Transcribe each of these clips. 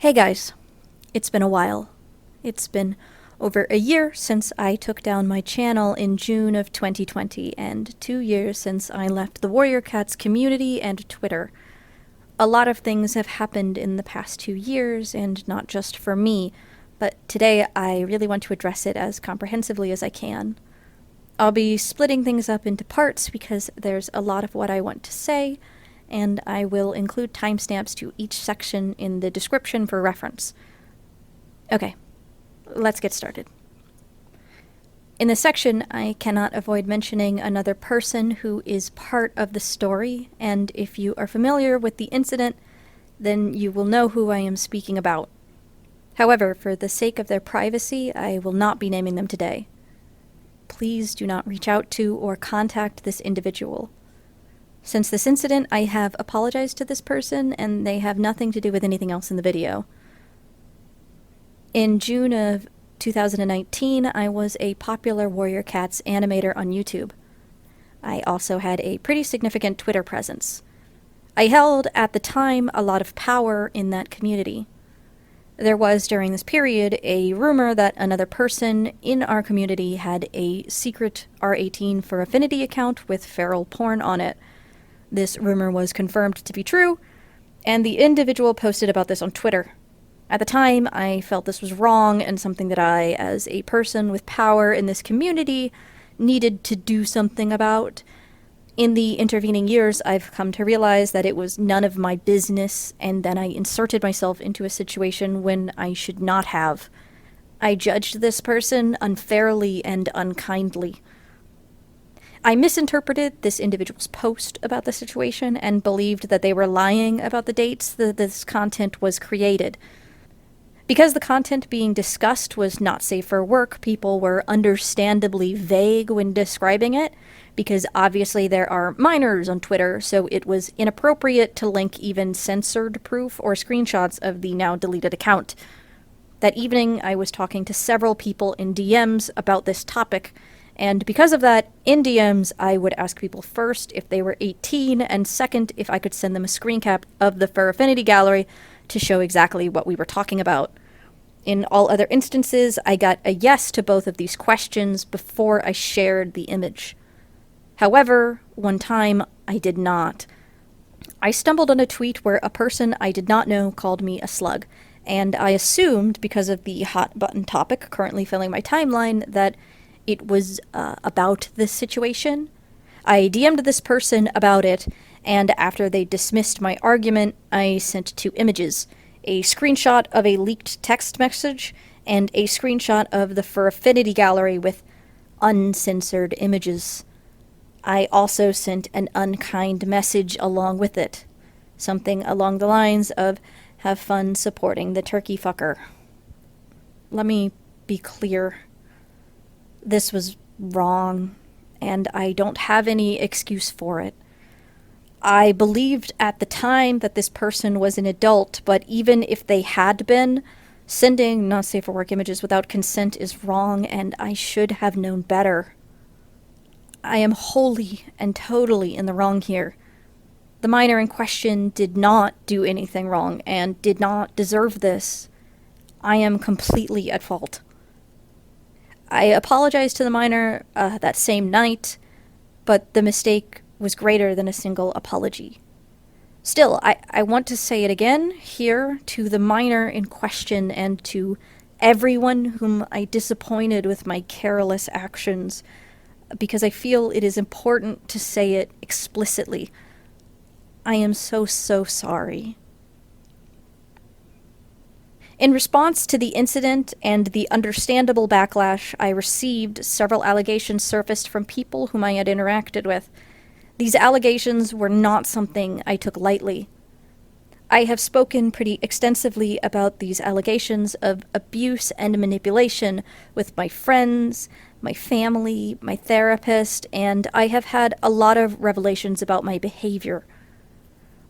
Hey guys, it's been a while. It's been over a year since I took down my channel in June of 2020, and 2 years since I left the Warrior Cats community and Twitter. A lot of things have happened in the past 2 years, and not just for me, but today I really want to address it as comprehensively as I can. I'll be splitting things up into parts because there's a lot of what I want to say, and I will include timestamps to each section in the description for reference. Okay, let's get started. In this section, I cannot avoid mentioning another person who is part of the story, and if you are familiar with the incident, then you will know who I am speaking about. However, for the sake of their privacy, I will not be naming them today. Please do not reach out to or contact this individual. Since this incident, I have apologized to this person, and they have nothing to do with anything else in the video. In June of 2019, I was a popular Warrior Cats animator on YouTube. I also had a pretty significant Twitter presence. I held, at the time, a lot of power in that community. There was, during this period, a rumor that another person in our community had a secret R18 for Affinity account with feral porn on it. This rumor was confirmed to be true, and the individual posted about this on Twitter. At the time, I felt this was wrong and something that I, as a person with power in this community, needed to do something about. In the intervening years, I've come to realize that it was none of my business, and then I inserted myself into a situation when I should not have. I judged this person unfairly and unkindly. I misinterpreted this individual's post about the situation and believed that they were lying about the dates that this content was created. Because the content being discussed was not safe for work, people were understandably vague when describing it, because obviously there are minors on Twitter, so it was inappropriate to link even censored proof or screenshots of the now deleted account. That evening, I was talking to several people in DMs about this topic, and because of that, in DMs, I would ask people first if they were 18, and second, if I could send them a screen cap of the Fur Affinity Gallery to show exactly what we were talking about. In all other instances, I got a yes to both of these questions before I shared the image. However, one time, I did not. I stumbled on a tweet where a person I did not know called me a slug, and I assumed, because of the hot button topic currently filling my timeline, that it was about this situation. I DM'd this person about it, and after they dismissed my argument, I sent two images: a screenshot of a leaked text message and a screenshot of the Fur Affinity Gallery with uncensored images. I also sent an unkind message along with it, something along the lines of, "Have fun supporting the turkey fucker." Let me be clear. This was wrong, and I don't have any excuse for it. I believed at the time that this person was an adult, but even if they had been, sending not safe for work images without consent is wrong, and I should have known better. I am wholly and totally in the wrong here. The minor in question did not do anything wrong and did not deserve this. I am completely at fault. I apologized to the minor that same night, but the mistake was greater than a single apology. Still, I want to say it again here to the minor in question and to everyone whom I disappointed with my careless actions, because I feel it is important to say it explicitly. I am so sorry. In response to the incident and the understandable backlash I received, several allegations surfaced from people whom I had interacted with. These allegations were not something I took lightly. I have spoken pretty extensively about these allegations of abuse and manipulation with my friends, my family, my therapist, and I have had a lot of revelations about my behavior.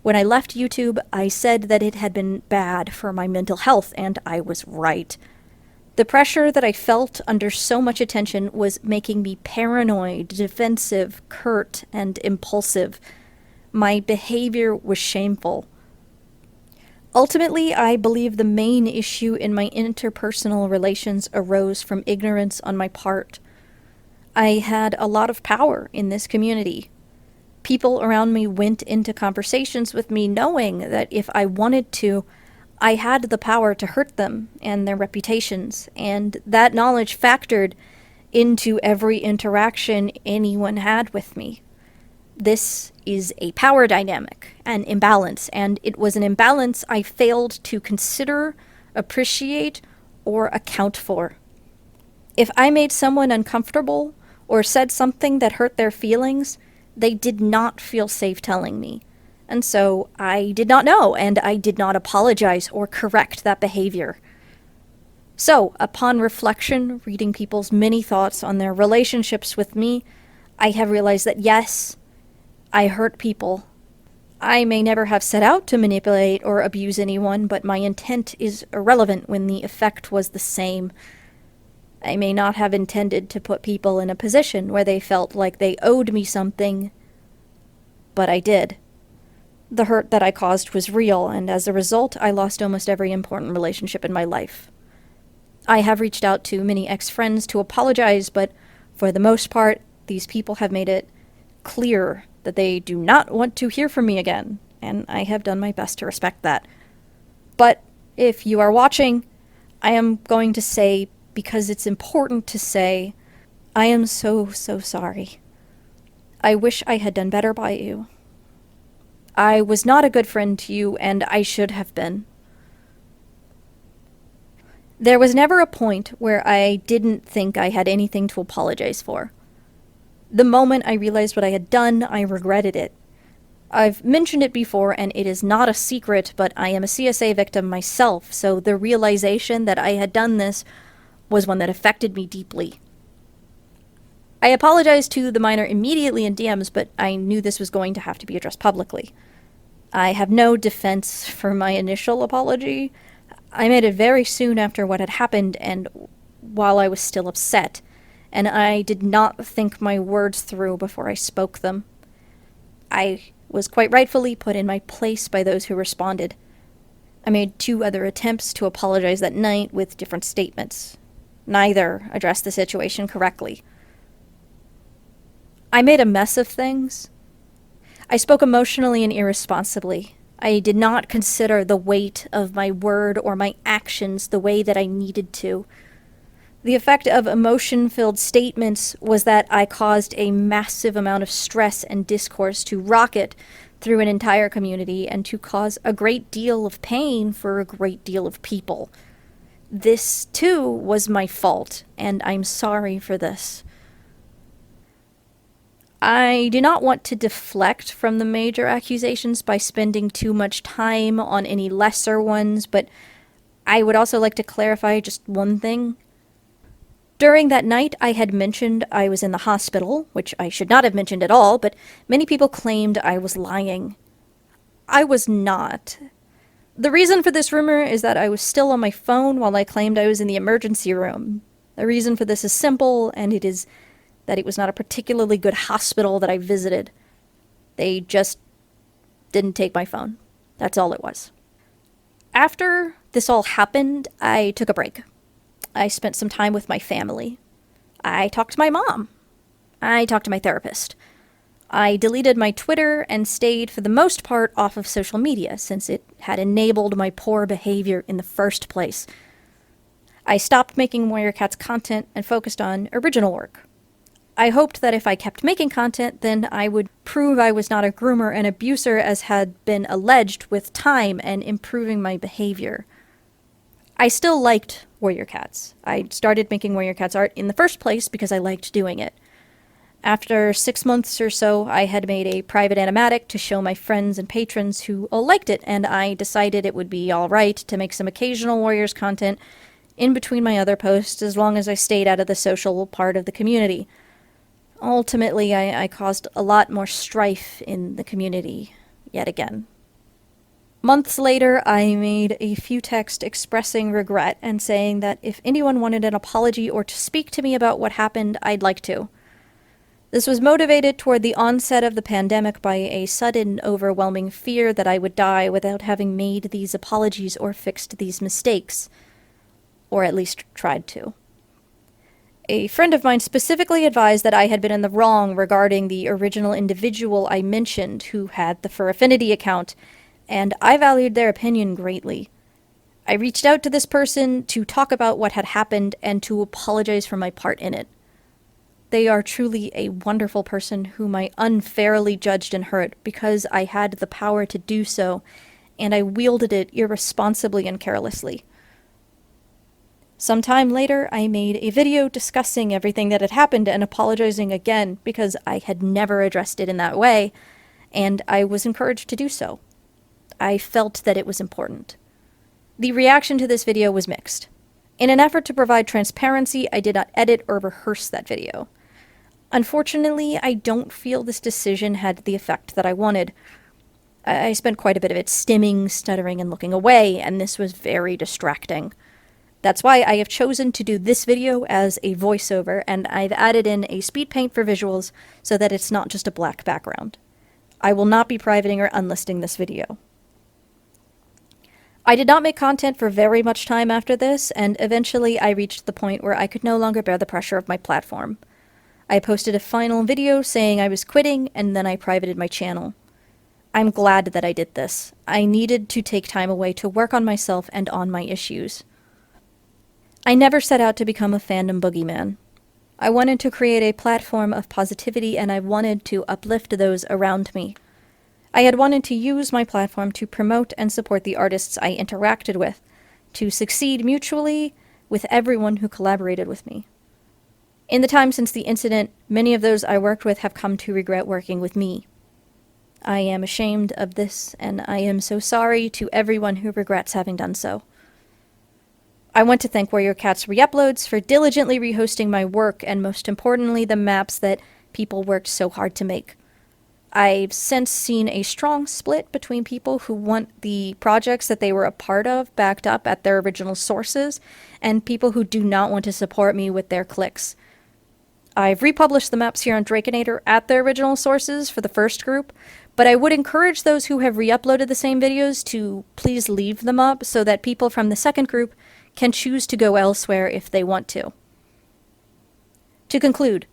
When I left YouTube, I said that it had been bad for my mental health, and I was right. The pressure that I felt under so much attention was making me paranoid, defensive, curt, and impulsive. My behavior was shameful. Ultimately, I believe the main issue in my interpersonal relations arose from ignorance on my part. I had a lot of power in this community. People around me went into conversations with me knowing that if I wanted to, I had the power to hurt them and their reputations, and that knowledge factored into every interaction anyone had with me. This is a power dynamic, an imbalance, and it was an imbalance I failed to consider, appreciate, or account for. If I made someone uncomfortable or said something that hurt their feelings, they did not feel safe telling me. And so I did not know, and I did not apologize or correct that behavior. So, upon reflection, reading people's many thoughts on their relationships with me, I have realized that yes, I hurt people. I may never have set out to manipulate or abuse anyone, but my intent is irrelevant when the effect was the same. I may not have intended to put people in a position where they felt like they owed me something, but I did. The hurt that I caused was real, and as a result, I lost almost every important relationship in my life. I have reached out to many ex-friends to apologize, but for the most part, these people have made it clear that they do not want to hear from me again, and I have done my best to respect that. But if you are watching, I am going to say, because it's important to say, I am so sorry. I wish I had done better by you. I was not a good friend to you, and I should have been. There was never a point where I didn't think I had anything to apologize for. The moment I realized what I had done, I regretted it. I've mentioned it before, and it is not a secret, but I am a CSA victim myself, so the realization that I had done this was one that affected me deeply. I apologized to the minor immediately in DMs, but I knew this was going to have to be addressed publicly. I have no defense for my initial apology. I made it very soon after what had happened, and while I was still upset, and I did not think my words through before I spoke them. I was quite rightfully put in my place by those who responded. I made 2 other attempts to apologize that night with different statements. Neither addressed the situation correctly. I made a mess of things. I spoke emotionally and irresponsibly. I did not consider the weight of my word or my actions the way that I needed to. The effect of emotion-filled statements was that I caused a massive amount of stress and discourse to rocket through an entire community and to cause a great deal of pain for a great deal of people. This, too, was my fault, and I'm sorry for this. I do not want to deflect from the major accusations by spending too much time on any lesser ones, but I would also like to clarify just one thing. During that night, I had mentioned I was in the hospital, which I should not have mentioned at all, but many people claimed I was lying. I was not. The reason for this rumor is that I was still on my phone while I claimed I was in the emergency room. The reason for this is simple, and it is that it was not a particularly good hospital that I visited. They just didn't take my phone. That's all it was. After this all happened, I took a break. I spent some time with my family. I talked to my mom. I talked to my therapist. I deleted my Twitter and stayed for the most part off of social media since it had enabled my poor behavior in the first place. I stopped making Warrior Cats content and focused on original work. I hoped that if I kept making content, then I would prove I was not a groomer and abuser as had been alleged with time and improving my behavior. I still liked Warrior Cats. I started making Warrior Cats art in the first place because I liked doing it. After 6 months or so, I had made a private animatic to show my friends and patrons who all liked it, and I decided it would be alright to make some occasional Warriors content in between my other posts as long as I stayed out of the social part of the community. Ultimately, I caused a lot more strife in the community, yet again. Months later, I made a few texts expressing regret and saying that if anyone wanted an apology or to speak to me about what happened, I'd like to. This was motivated toward the onset of the pandemic by a sudden, overwhelming fear that I would die without having made these apologies or fixed these mistakes, or at least tried to. A friend of mine specifically advised that I had been in the wrong regarding the original individual I mentioned who had the Fur Affinity account, and I valued their opinion greatly. I reached out to this person to talk about what had happened and to apologize for my part in it. They are truly a wonderful person whom I unfairly judged and hurt because I had the power to do so, and I wielded it irresponsibly and carelessly. Sometime later, I made a video discussing everything that had happened and apologizing again because I had never addressed it in that way, and I was encouraged to do so. I felt that it was important. The reaction to this video was mixed. In an effort to provide transparency, I did not edit or rehearse that video. Unfortunately, I don't feel this decision had the effect that I wanted. I spent quite a bit of it stimming, stuttering, and looking away, and this was very distracting. That's why I have chosen to do this video as a voiceover, and I've added in a speed paint for visuals so that it's not just a black background. I will not be privating or unlisting this video. I did not make content for very much time after this, and eventually I reached the point where I could no longer bear the pressure of my platform. I posted a final video saying I was quitting, and then I privated my channel. I'm glad that I did this. I needed to take time away to work on myself and on my issues. I never set out to become a fandom boogeyman. I wanted to create a platform of positivity, and I wanted to uplift those around me. I had wanted to use my platform to promote and support the artists I interacted with, to succeed mutually with everyone who collaborated with me. In the time since the incident, many of those I worked with have come to regret working with me. I am ashamed of this, and I am so sorry to everyone who regrets having done so. I want to thank Warrior Cats Reuploads for diligently rehosting my work, and most importantly, the maps that people worked so hard to make. I've since seen a strong split between people who want the projects that they were a part of backed up at their original sources, and people who do not want to support me with their clicks. I've republished the maps here on Draconator at their original sources for the first group, but I would encourage those who have re-uploaded the same videos to please leave them up so that people from the second group can choose to go elsewhere if they want to. To conclude,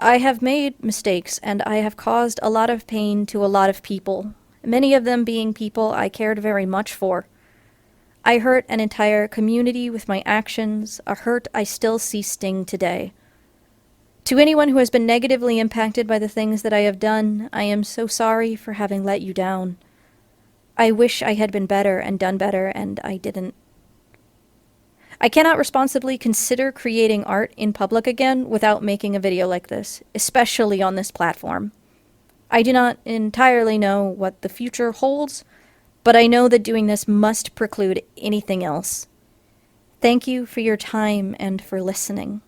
I have made mistakes and I have caused a lot of pain to a lot of people, many of them being people I cared very much for. I hurt an entire community with my actions, a hurt I still see sting today. To anyone who has been negatively impacted by the things that I have done, I am so sorry for having let you down. I wish I had been better and done better, and I didn't. I cannot responsibly consider creating art in public again without making a video like this, especially on this platform. I do not entirely know what the future holds, but I know that doing this must preclude anything else. Thank you for your time and for listening.